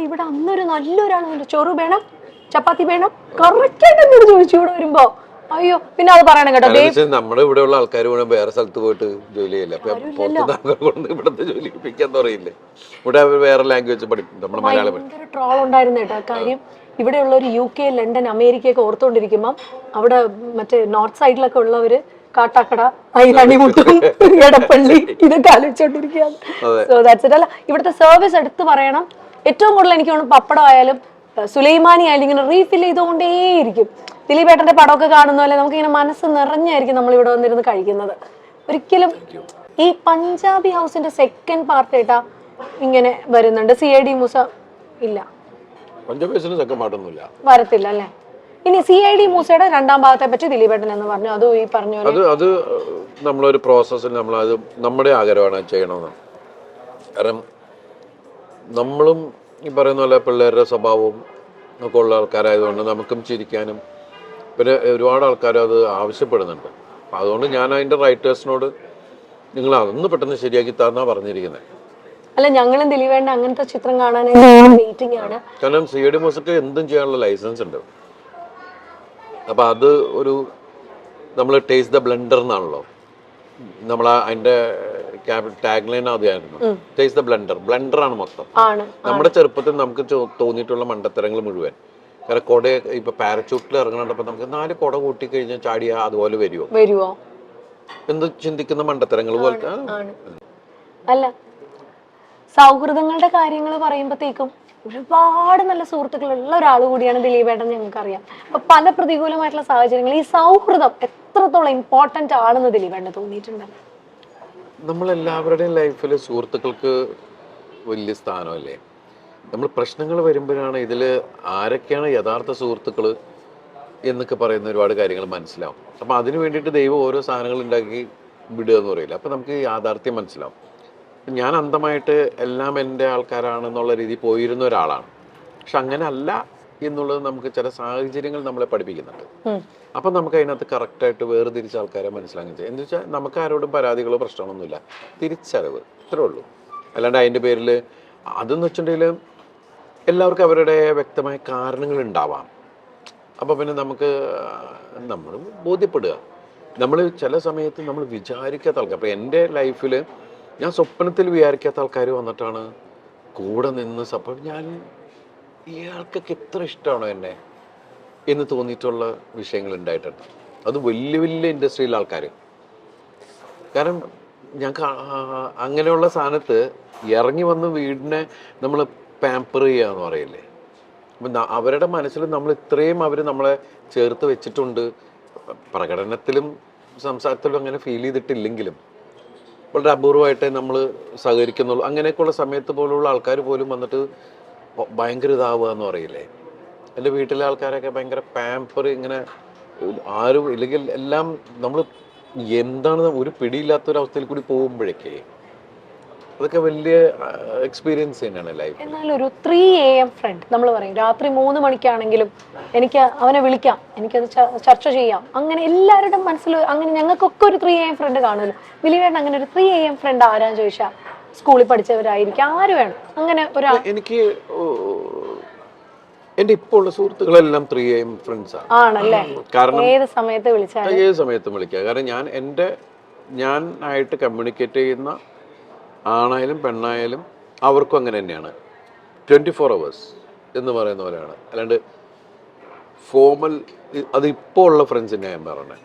ഇവിടെ അന്നൊരു നല്ലൊരാൾ ചൊറു വേണം, ചപ്പാത്തി വേണം, കറക്റ്റ് ആയിട്ട് എന്നോട് ചോദിച്ചു ഇവിടെ വരുമ്പോ. അയ്യോ, പിന്നെ അത് പറയണം കേട്ടോ. നമ്മുടെ ഇവിടെ ഉള്ള ആൾക്കാർ കൂടെ വേറെ സ്ഥലത്ത് പോയിട്ട് ജോലി ചെയ്യില്ല. അപ്പൊ പുറത്തുനിന്ന് ആൾക്കാർ കൊണ്ട് ഇവിടുത്തെ ജോലി പഠിപ്പിക്കാൻ അറിയില്ലേ? ഇവിടെ വേറെ ലാംഗ്വേജ് പഠിക്കും, നമ്മുടെ മലയാളം. ഭയങ്കര ട്രോൾ ഉണ്ടായിരുന്നു കേട്ടോ. കാര്യം ഇവിടെയുള്ള ഒരു UK, ലണ്ടൻ, അമേരിക്കയൊക്കെ ഓർത്തുകൊണ്ടിരിക്കുമ്പം അവിടെ മറ്റേ നോർത്ത് സൈഡിലൊക്കെ ഉള്ളവര് കാട്ടാക്കട, ഐരാണിമുട്ടം, എടപ്പള്ളി ഇതൊക്കെ ആലോചിച്ചോണ്ടിരിക്കുകയാണ്. So that's it. അല്ല, ഇവിടുത്തെ സർവീസ് എടുത്ത് പറയണം. ഏറ്റവും കൂടുതൽ എനിക്ക് തോന്നുന്നു പപ്പടം ആയാലും സുലൈമാനി ആയാലും ഇങ്ങനെ റീഫിൽ ചെയ്തുകൊണ്ടേയിരിക്കും. ദിലീപേട്ടന്റെ പടമൊക്കെ കാണുന്ന പോലെ നമുക്കിങ്ങനെ മനസ്സ് നിറഞ്ഞായിരിക്കും നമ്മൾ ഇവിടെ വന്നിരുന്ന് കഴിക്കുന്നത്. ഒരിക്കലും ഈ പഞ്ചാബി ഹൗസിന്റെ സെക്കൻഡ് പാർട്ട് ആയിട്ടാ ഇങ്ങനെ വരുന്നുണ്ട്. CID മൂസ ഇല്ല, വരത്തില്ല അല്ലേ? ഇനി CID മൂസയുടെ രണ്ടാം ഭാഗത്തെ പറ്റി ദിലീപേട്ടൻ എന്ന് പറഞ്ഞു. അതും ഈ പറഞ്ഞ അത് നമ്മളൊരു പ്രോസസ്സിൽ നമ്മളത് നമ്മുടെ ആഗ്രഹമാണ് ചെയ്യണമെന്ന്. കാരണം നമ്മളും ഈ പറയുന്ന പോലെ പിള്ളേരുടെ സ്വഭാവവും ഒക്കെ ഉള്ള ആൾക്കാരായതുകൊണ്ട് നമുക്കും ചിരിക്കാനും പിന്നെ ഒരുപാട് ആൾക്കാർ അത് ആവശ്യപ്പെടുന്നുണ്ട്. അപ്പം അതുകൊണ്ട് ഞാൻ അതിൻ്റെ റൈറ്റേഴ്സിനോട് നിങ്ങൾ അതൊന്ന് പെട്ടെന്ന് ശരിയാക്കി തന്നാ പറഞ്ഞിരിക്കുന്നത്. അല്ല, ഞങ്ങളും ദിലീപേട്ട അങ്ങനത്തെ ചിത്രം കാണാൻ വെയിറ്റിംഗ് ആണ്. കാരണം CID മൂസക്ക് എന്തും ചെയ്യാനുള്ള ലൈസൻസ് ഉണ്ട്. അപ്പം അത് ഒരു നമ്മൾ ടേസ്റ്റ് ദ ബ്ലെൻഡർ എന്നാണല്ലോ നമ്മൾ അതിൻ്റെ ടാഗ് ലൈൻ അതായിരുന്നു, ടേസ്റ്റ് ദ ബ്ലെൻഡർ. ബ്ലെൻഡറാണ് മൊത്തം. നമ്മുടെ ചെറുപ്പത്തിൽ നമുക്ക് തോന്നിയിട്ടുള്ള മണ്ടത്തരങ്ങൾ മുഴുവൻ. കാരണം കുട ഇപ്പൊ പാരച്യൂട്ടിൽ ഇറങ്ങണപ്പോ നമുക്ക് 4 കുട കൂട്ടി കഴിഞ്ഞാൽ ചാടിയാ അതുപോലെ വരുമോ എന്ത് ചിന്തിക്കുന്ന മണ്ടത്തരങ്ങൾ പോലത്തെ. അല്ല, സൗഹൃദങ്ങളുടെ കാര്യങ്ങൾ പറയുമ്പോഴത്തേക്കും ഒരുപാട് നല്ല സുഹൃത്തുക്കളുള്ള ഒരാൾ കൂടിയാണ് ദിലീപേട്ടൻ, ഞങ്ങൾക്കറിയാം. അപ്പൊ പല പ്രതികൂലമായിട്ടുള്ള സാഹചര്യങ്ങൾ ഈ സൗഹൃദം എത്രത്തോളം ഇമ്പോർട്ടന്റ് ആണെന്ന് ദിലീപേട്ടന് തോന്നിയിട്ടുണ്ട്? നമ്മളെല്ലാവരുടെയും ലൈഫിൽ സുഹൃത്തുക്കൾക്ക് വലിയ സ്ഥാനമല്ലേ. നമ്മൾ പ്രശ്നങ്ങൾ വരുമ്പോഴാണ് ഇതിൽ ആരൊക്കെയാണ് യഥാർത്ഥ സുഹൃത്തുക്കൾ എന്നൊക്കെ പറയുന്ന ഒരുപാട് കാര്യങ്ങൾ മനസ്സിലാവും. അപ്പം അതിന് വേണ്ടിയിട്ട് ദൈവം ഓരോ സാധനങ്ങൾ ഉണ്ടാക്കി വിടുക എന്ന് പറയില്ല. അപ്പം നമുക്ക് യാഥാർത്ഥ്യം മനസ്സിലാവും. ഞാൻ അന്ധമായിട്ട് എല്ലാം എൻ്റെ ആൾക്കാരാണെന്നുള്ള രീതിയിൽ പോയിരുന്ന ഒരാളാണ്. പക്ഷെ അങ്ങനെ അല്ല എന്നുള്ളത് നമുക്ക് ചില സാഹചര്യങ്ങൾ നമ്മളെ പഠിപ്പിക്കുന്നുണ്ട്. അപ്പം നമുക്ക് അതിനകത്ത് കറക്റ്റായിട്ട് വേർതിരിച്ച ആൾക്കാരെ മനസ്സിലാക്കി ചെയ്യാം. എന്ന് വെച്ചാൽ നമുക്ക് ആരോടും പരാതികളോ പ്രശ്നമൊന്നുമില്ല, തിരിച്ചറിവ് ഇത്രേ ഉള്ളൂ. അല്ലാണ്ട് അതിൻ്റെ പേരിൽ അതെന്ന് വെച്ചിട്ടുണ്ടെങ്കിൽ എല്ലാവർക്കും അവരുടെ വ്യക്തമായ കാരണങ്ങൾ ഉണ്ടാവാം. അപ്പോൾ പിന്നെ നമുക്ക് നമ്മൾ ബോധ്യപ്പെടുക. നമ്മൾ ചില സമയത്ത് നമ്മൾ വിചാരിക്കാത്ത ആൾക്കാർ, അപ്പോൾ എൻ്റെ ലൈഫിൽ ഞാൻ സ്വപ്നത്തിൽ വിചാരിക്കാത്ത ആൾക്കാർ വന്നിട്ടാണ് കൂടെ നിന്ന് സപ്പോർട്ട്. ഞാൻ ഇയാൾക്കൊക്കെ എത്ര ഇഷ്ടമാണോ എന്നെ എന്ന് തോന്നിയിട്ടുള്ള വിഷയങ്ങൾ ഉണ്ടായിട്ടുണ്ട്. അത് വലിയ വലിയ ഇൻഡസ്ട്രിയിലെ ആൾക്കാർ. കാരണം ഞങ്ങൾക്ക് അങ്ങനെയുള്ള സ്ഥാനത്ത് ഇറങ്ങി വന്ന് വീടിനെ നമ്മൾ പാമ്പർ ചെയ്യുക എന്ന് പറയില്ലേ. അപ്പം അവരുടെ മനസ്സിൽ നമ്മൾ ഇത്രയും അവർ നമ്മളെ ചേർത്ത് വെച്ചിട്ടുണ്ട്. പ്രകടനത്തിലും സംസാരത്തിലും അങ്ങനെ ഫീൽ ചെയ്തിട്ടില്ലെങ്കിലും വളരെ അപൂർവമായിട്ടേ നമ്മൾ സഹകരിക്കുന്നുള്ളൂ. അങ്ങനെയൊക്കെയുള്ള സമയത്ത് പോലുള്ള ആൾക്കാർ പോലും വന്നിട്ട് ഭയങ്കര ഇതാവുക എന്ന് പറയില്ലേ. എൻ്റെ വീട്ടിലെ ആൾക്കാരൊക്കെ ഭയങ്കര പാമ്പർ, ഇങ്ങനെ ആരും ഇല്ലെങ്കിൽ എല്ലാം നമ്മൾ എന്താണ് ഒരു പിടിയില്ലാത്തൊരവസ്ഥയിൽ കൂടി പോകുമ്പോഴേക്കേ അതൊക്കെ വലിയ എക്സ്പീരിയൻസ് തന്നെയാണ് ലൈഫ്. എന്നാൽ ഒരു 3 AM ഫ്രണ്ട് നമ്മൾ പറയും, രാത്രി 3 മണിക്കാണെങ്കിലും എനിക്ക് അവനെ വിളിക്കാം, എനിക്കത് ചർച്ച ചെയ്യാം. അങ്ങനെ എല്ലാവരുടെ മനസ്സിൽ അങ്ങനെ ഞങ്ങൾക്കൊക്കെ ഒരു 3 AM ഫ്രണ്ട് കാണുമല്ലോ. ദിലീപേട്ടൻ അങ്ങനെ ഒരു 3 AM ഫ്രണ്ട് ആരാന്ന് ചോദിച്ചാൽ സ്കൂളിൽ പഠിച്ചവരായിരിക്കും, ആര് വേണം അങ്ങനെ ഒരാൾ? എനിക്ക് എൻ്റെ ഇപ്പോൾ ഉള്ള സുഹൃത്തുക്കളെല്ലാം 3 AM ഫ്രണ്ട്സാണ്. ആണല്ലേ? കാരണം ഏത് സമയത്തും വിളിക്കാം. കാരണം ഞാൻ ആയിട്ട് കമ്മ്യൂണിക്കേറ്റ് ചെയ്യുന്ന ആണായാലും പെണ്ണായാലും അവർക്കും അങ്ങനെ തന്നെയാണ്. 24 hours എന്ന് പറയുന്ന പോലെയാണ്. അല്ലാണ്ട് ഫോമൽ അത് ഇപ്പോൾ ഉള്ള ഫ്രണ്ട്സിനെ ഞാൻ പറഞ്ഞത്.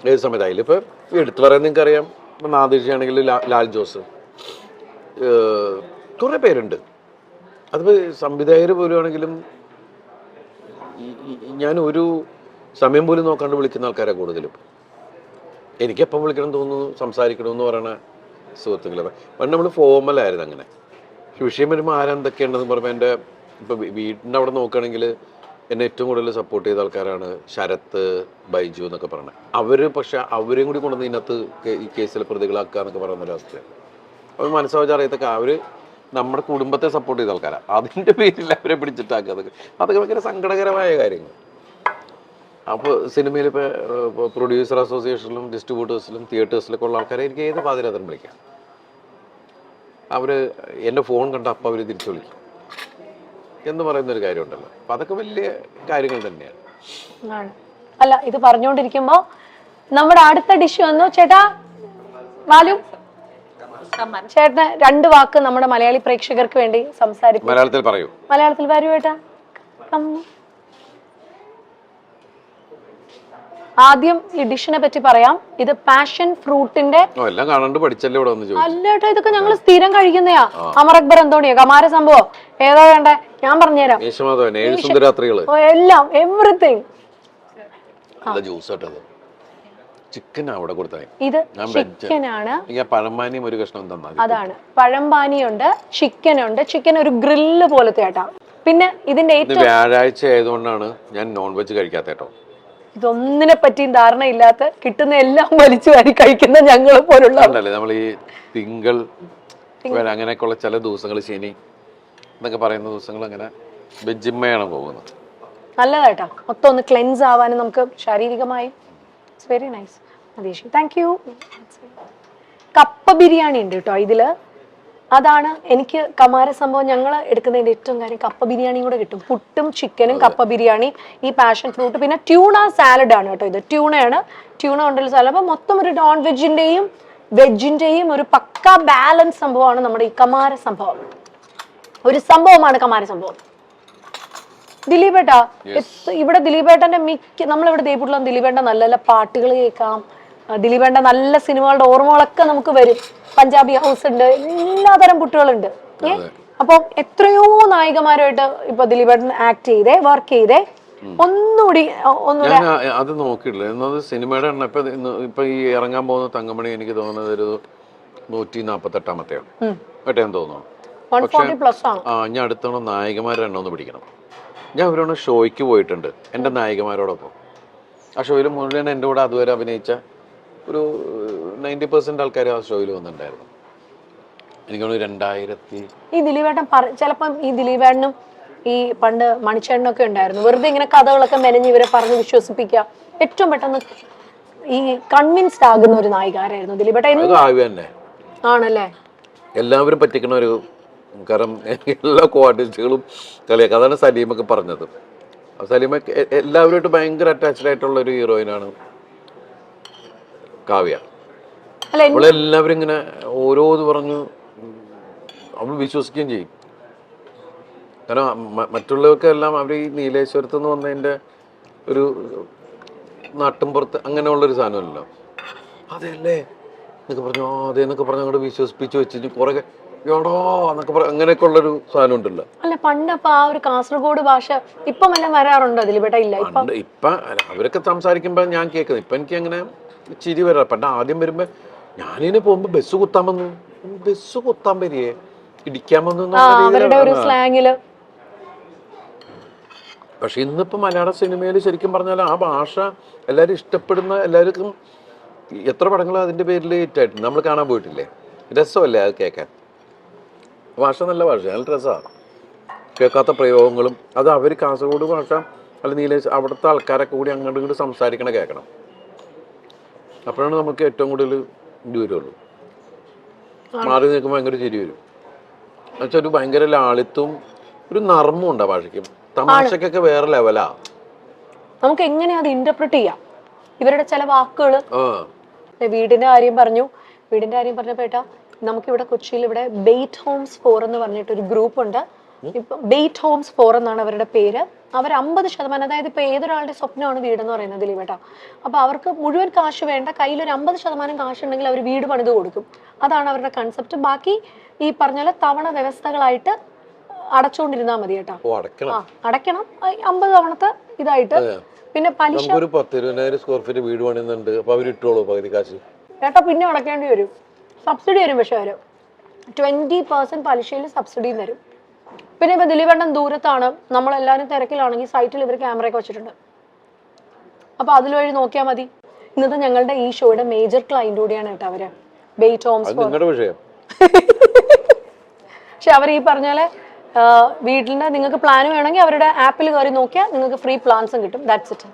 ഏത് സമയത്തായാലും ഇപ്പോൾ എടുത്തു പറയാൻ നിങ്ങൾക്കറിയാം, ഇപ്പം നാദിർജയാണെങ്കിൽ ലാൽ ജോസ്, കുറേ പേരുണ്ട്. അതിപ്പോൾ സംവിധായകർ പോലും ആണെങ്കിലും ഞാൻ ഒരു സമയം പോലും നോക്കാണ്ട് വിളിക്കുന്ന ആൾക്കാരെ കൂടുതലും. എനിക്കെപ്പം വിളിക്കണം തോന്നുന്നു, സംസാരിക്കണമെന്ന് പറയണ സുഹൃത്തുക്കളെ. പണ്ട് നമ്മൾ ഫോമലായിരുന്നു. അങ്ങനെ വിഷയം വരുമ്പോൾ ആരെന്തൊക്കെയുണ്ടെന്ന് പറയുമ്പോൾ എൻ്റെ ഇപ്പോൾ വീടിൻ്റെ അവിടെ നോക്കുകയാണെങ്കിൽ എന്നെ ഏറ്റവും കൂടുതൽ സപ്പോർട്ട് ചെയ്ത ആൾക്കാരാണ് ശരത്ത്, ബൈജു എന്നൊക്കെ പറഞ്ഞത്. അവർ പക്ഷെ അവരെയും കൂടി കൊണ്ടുവന്ന് ഇതിനകത്ത് ഈ കേസിൽ പ്രതികളാക്കുക എന്നൊക്കെ പറയുന്നൊരവസ്ഥയാണ്. അവർ മനസ്സാവച്ച അറിയത്തൊക്കെ അവർ നമ്മുടെ കുടുംബത്തെ സപ്പോർട്ട് ചെയ്ത ആൾക്കാരാണ്. അതിൻ്റെ പേരിൽ അവരെ പിടിച്ചിട്ടാക്കുക, അതൊക്കെ ഭയങ്കര സങ്കടകരമായ കാര്യങ്ങൾ. അപ്പോൾ സിനിമയിൽ ഇപ്പോൾ പ്രൊഡ്യൂസർ അസോസിയേഷനിലും ഡിസ്ട്രിബ്യൂട്ടേഴ്സിലും തിയേറ്റേഴ്സിലൊക്കെ ഉള്ള ആൾക്കാരെ എനിക്ക് ഏത് പാതിരാത്രം വിളിക്കാം. അവർ എൻ്റെ ഫോൺ കണ്ട അപ്പം അവർ തിരിച്ചു വിളിക്കും. എന്ന് പറയുന്ന ഒരു കാര്യമുണ്ടല്ലോ. അപ്പൊ അതൊക്കെ വലിയ കാര്യങ്ങൾ തന്നെയാണ്. ആണ്. അല്ല, ഇത് പറഞ്ഞുകൊണ്ടിരിക്കുമ്പോ നമ്മുടെ അടുത്ത ഡിഷ് വന്നു. ചേട്ടാ വാലു, ചേട്ടന് 2 വാക്ക് നമ്മുടെ മലയാളി പ്രേക്ഷകർക്ക് വേണ്ടി സംസാരിക്കും. മലയാളത്തിൽ പറയൂ. മലയാളത്തിൽ വരൂ ഏട്ടാ. ആദ്യം ഈ ഡിഷിനെ പറ്റി പറയാം. ഇത് പാഷൻ ഫ്രൂട്ടിന്റെ എല്ലാം കാണാണ്ട് പഠിച്ചല്ലേ ഇവിടെ വന്ന് ചോദിച്ചു. അല്ല ഏട്ടാ, ഇതൊക്കെ ഞങ്ങൾ സ്ഥിരം കഴിക്കുന്നയാ. അമർ അക്ബർ എന്തോണിയാ കമാര സംഭവം ഏതാ വേണ്ടേ ഞാൻ പറഞ്ഞുതരാം. എല്ലാം എവറിത്തിങ്. ജ്യൂസ് ചിക്കൻ അവിടെ കൊടുത്തേ. ഇത് ചിക്കൻ ആണ്. പഴംപാനിയും ഒരു കഷ്ണം തന്നാൽ. അതാണ്, പഴംപാനിയുണ്ട്, ചിക്കൻ ഉണ്ട്. ചിക്കൻ ഒരു ഗ്രില്ല് പോലത്തെ ഏട്ടാ. പിന്നെ ഇതിന്റെ ഏറ്റവും വ്യാഴാഴ്ച ആയതുകൊണ്ടാണ് ഞാൻ നോൺ വെജ് കഴിക്കാത്ത കേട്ടോ. ഇതൊന്നിനെ പറ്റിയും ധാരണയില്ലാത്ത കിട്ടുന്ന എല്ലാം വലിച്ചു വാരി കഴിക്കുന്ന ഞങ്ങളെ പോലുള്ള നമ്മൾ ഈ തിങ്കൾ അങ്ങനെയൊക്കെയുള്ള ചില ദിവസങ്ങൾ, ശനി എന്നൊക്കെ പറയുന്ന ദിവസങ്ങൾ അങ്ങനെ വെജിമ്മയാണ് പോകുന്നത്. നല്ലതായിട്ടാ, മൊത്തം ഒന്ന് ക്ലെൻസ് ആവാനും നമുക്ക് ശാരീരികമായി. It's very nice. Matheesh, thank you. കപ്പ ബിരിയാണി ഉണ്ട് കേട്ടോ ഇതില്. അതാണ് എനിക്ക് കമാര സംഭവം ഞങ്ങൾ എടുക്കുന്നതിന്റെ ഏറ്റവും കാര്യം. കപ്പ ബിരിയാണിയും കൂടെ കിട്ടും. പുട്ടും ചിക്കനും കപ്പ ബിരിയാണി, ഈ പാഷൻ ഫ്രൂട്ട്, പിന്നെ ട്യൂണ സാലഡ് ആണ് കേട്ടോ. ഇത് ട്യൂണയാണ്. ട്യൂണ കൊണ്ടുള്ള സാലഡ്. അപ്പൊ മൊത്തം ഒരു നോൺ വെജിന്റെയും വെജിന്റെയും ഒരു പക്ക ബാലൻസ് സംഭവമാണ് നമ്മുടെ ഈ കമാര സംഭവം. ഒരു സംഭവമാണ് കമാര സംഭവം. ദിലീപേട്ടാ, ഇവിടെ ദിലീപേട്ടന്റെ നമ്മളിവിടെ ദേവൂട്ടിലും ദിലീപേട്ട നല്ല നല്ല പാട്ടുകൾ കേൾക്കാം. ദിലീപേട്ട നല്ല സിനിമകളുടെ ഓർമ്മകളൊക്കെ നമുക്ക് വരും. പഞ്ചാബി ഹൗസ് ഉണ്ട്, എല്ലാതരം കുട്ടികളുണ്ട്. അപ്പൊ എത്രയോ നായികമാരുമായിട്ട് ഇപ്പൊ ദിലീപേട്ടൻ ആക്ട് ചെയ്തേ, വർക്ക് ചെയ്തേ. ഒന്നുകൂടി അത് നോക്കിയിട്ടില്ല എന്നത് സിനിമയുടെ എണ്ണം. ഇപ്പൊ ഈ ഇറങ്ങാൻ പോകുന്ന തങ്കമണി എനിക്ക് തോന്നുന്നത് ഒരു 148 കേട്ടേന്ന് തോന്നുന്നു. ഞാൻ അടുത്തവണ നായികമാരുടെ എണ്ണം ഒന്ന് പിടിക്കണം. ഞാൻ അവരോട് ഷോയ്ക്ക് പോയിട്ടുണ്ട് എൻ്റെ നായികമാരോടൊപ്പം. ആ ഷോയിൽ മുഴുവൻ എൻ്റെ കൂടെ അതുവരെ അഭിനയിച്ച ഒരു 90% ആൾക്കാർ ആ ഷോയിൽ വന്നിട്ടുണ്ടായിരുന്നു. എനിക്ക് തോന്നുന്നു 2000. ഈ ദിലീപേട്ടൻ ചിലപ്പം ഈ ദിലീപേട്ടനും ഈ പണ്ട് മണിച്ചേട്ടനൊക്കെ ഉണ്ടായിരുന്നു. വെറുതെ ഇങ്ങനെ കഥകളൊക്കെ മെനഞ്ഞ് ഇവരെ പറഞ്ഞ് വിശ്വസിപ്പിക്കുക. ഏറ്റവും പെട്ടെന്ന് ഈ കൺവിൻസ്ഡ് ആകുന്ന ഒരു നായികാരായിരുന്നു ദിലീപേട്ടൻ. ആണല്ലേ? എല്ലാവരും പറ്റിക്കണ ഒരു, കാരണം എല്ലാ കോർട്ടിസ്റ്റുകളും കളിയാക്കുക. അതാണ് സലീമൊക്കെ പറഞ്ഞത്. സലീമ എല്ലാവരുമായിട്ട് ഭയങ്കര അറ്റാച്ച്ഡ് ആയിട്ടുള്ള ഒരു ഹീറോയിനാണ് കാവ്യ. അവളെല്ലാവരും ഇങ്ങനെ ഓരോന്ന് പറഞ്ഞു അവൾ വിശ്വസിക്കുകയും ചെയ്യും. കാരണം മറ്റുള്ളവർക്കെല്ലാം അവർ ഈ നീലേശ്വരത്ത് നിന്ന് വന്നതിൻ്റെ ഒരു നാട്ടിൻപുറത്ത് അങ്ങനെയുള്ളൊരു സാധനമല്ലോ. അതെല്ലേ എന്നൊക്കെ പറഞ്ഞു, അതെ എന്നൊക്കെ പറഞ്ഞു അങ്ങോട്ട് വിശ്വസിപ്പിച്ച് വെച്ചിട്ട് കുറെ എടോ എന്നൊക്കെ പറയാം. അങ്ങനെയൊക്കെ ഉള്ളൊരു സാധനം ഉണ്ടല്ലോ. അല്ല, പണ്ടപ്പോ ആ ഒരു കാസർഗോഡ് ഭാഷ ഇപ്പം എല്ലാം വരാറുണ്ടോ ദിലീപേട്ട? ഇല്ല, ഇപ്പൊ അവരൊക്കെ സംസാരിക്കുമ്പോ ഞാൻ കേൾക്കുന്നത്. ഇപ്പൊ എനിക്ക് അങ്ങനെ ചിരി വരാ. പണ്ട് ആദ്യം വരുമ്പോ ഞാനിങ്ങനെ പോകുമ്പോ ബസ് കുത്താൻ വന്നു, ബസ് കുത്താൻ വരികയെ ഇടിക്കാൻ വന്നു. പക്ഷെ ഇന്നിപ്പോ മലയാള സിനിമയിൽ ശരിക്കും പറഞ്ഞാൽ ആ ഭാഷ എല്ലാവരും ഇഷ്ടപ്പെടുന്ന, എല്ലാവർക്കും എത്ര പടങ്ങളും അതിന്റെ പേരിൽ ഹിറ്റായിട്ടുണ്ട്. നമ്മൾ കാണാൻ പോയിട്ടില്ലേ? രസമല്ലേ അത് കേൾക്കാൻ? ഭാഷ നല്ല ഭാഷ, നല്ല രസമാണ്. കേൾക്കാത്ത പ്രയോഗങ്ങളും അത് അവർ കാസർഗോഡ് ഭാഷ അല്ല നീലേശ് അവിടുത്തെ ആൾക്കാരൊക്കെ കൂടി അങ്ങോട്ടും ഇങ്ങോട്ട് സംസാരിക്കണ കേൾക്കണം. അപ്പോഴാണ് നമുക്ക് ഏറ്റവും കൂടുതൽ ഇത് വരുള്ളൂ. മാറി നിൽക്കുമ്പോൾ ഭയങ്കര ചിരി വരും. എന്നുവെച്ചാൽ ഒരു ഭയങ്കര ലാളിത്വവും ഒരു നർമ്മം ഉണ്ട് ആ ഭാഷയ്ക്കും. തമാശക്കൊക്കെ വേറെ ലെവലാ. നമുക്ക് എങ്ങനെ അത് ഇന്റർപ്രറ്റ് ചെയ്യാം? ഇവരുടെ ചില വാക്കുകൾ. വീടിന്റെ കാര്യം പറഞ്ഞപ്പോട്ടാ, നമുക്കിവിടെ കൊച്ചിയിൽ ഇവിടെ ബെയ്റ്റ് ഹോംസ് 4 എന്ന് പറഞ്ഞിട്ട് ഒരു ഗ്രൂപ്പ് ഉണ്ട്. ഇപ്പൊ ബെയ്റ്റ് ഹോംസ് 4 എന്നാണ് അവരുടെ പേര്. അവർ 50%, അതായത് ഇപ്പൊ ഏതൊരാളുടെ സ്വപ്നമാണ് വീടെന്ന് പറയുന്നത് ദിലീപേട്ടാ. അപ്പൊ അവർക്ക് മുഴുവൻ കാശ് വേണ്ട, കയ്യിൽ ഒരു 50% കാശ് ഉണ്ടെങ്കിൽ അവർ വീട് പണിത് കൊടുക്കും. അതാണ് അവരുടെ കൺസെപ്റ്റ്. ബാക്കി ഈ പറഞ്ഞ പോലെ തവണ വ്യവസ്ഥകളായിട്ട് അടച്ചുകൊണ്ടിരുന്നാ മതി കേട്ടോ. അടയ്ക്കണം 50 തവണത്തെ ഇതായിട്ട്. പിന്നെ പലിശ 10,000 സ്ക്വയർ ഫീറ്റ് വീട് പണിയുന്നുണ്ട്. അപ്പൊ അവർ ഇട്ടോളൂ പകുതി കാശ് ചേട്ടാ. പിന്നെ അടയ്ക്കേണ്ടി വരും. സബ്സിഡി വരും. പക്ഷെ അവര് 20% പലിശയിൽ സബ്സിഡിയും തരും. പിന്നെ ഇപ്പൊ ദിലീപേട്ടൻ ദൂരത്താണ്, നമ്മളെല്ലാവരും തിരക്കിലാണെങ്കിൽ സൈറ്റിൽ ഇവർ ക്യാമറയൊക്കെ വെച്ചിട്ടുണ്ട്. അപ്പൊ അതിലുവഴി നോക്കിയാൽ മതി. ഇന്നത്തെ ഞങ്ങളുടെ ഈ ഷോയുടെ മേജർ ക്ലയന്റ് കൂടിയാണ് കേട്ടോ അവര്, ബെയ്റ്റ് ഹോംസ്. പക്ഷെ അവർ ഈ പറഞ്ഞ വീട്ടിന്റെ നിങ്ങൾക്ക് പ്ലാൻ വേണമെങ്കിൽ അവരുടെ ആപ്പിൽ കയറി നോക്കിയാൽ നിങ്ങൾക്ക് ഫ്രീ പ്ലാൻസും കിട്ടും. That's it.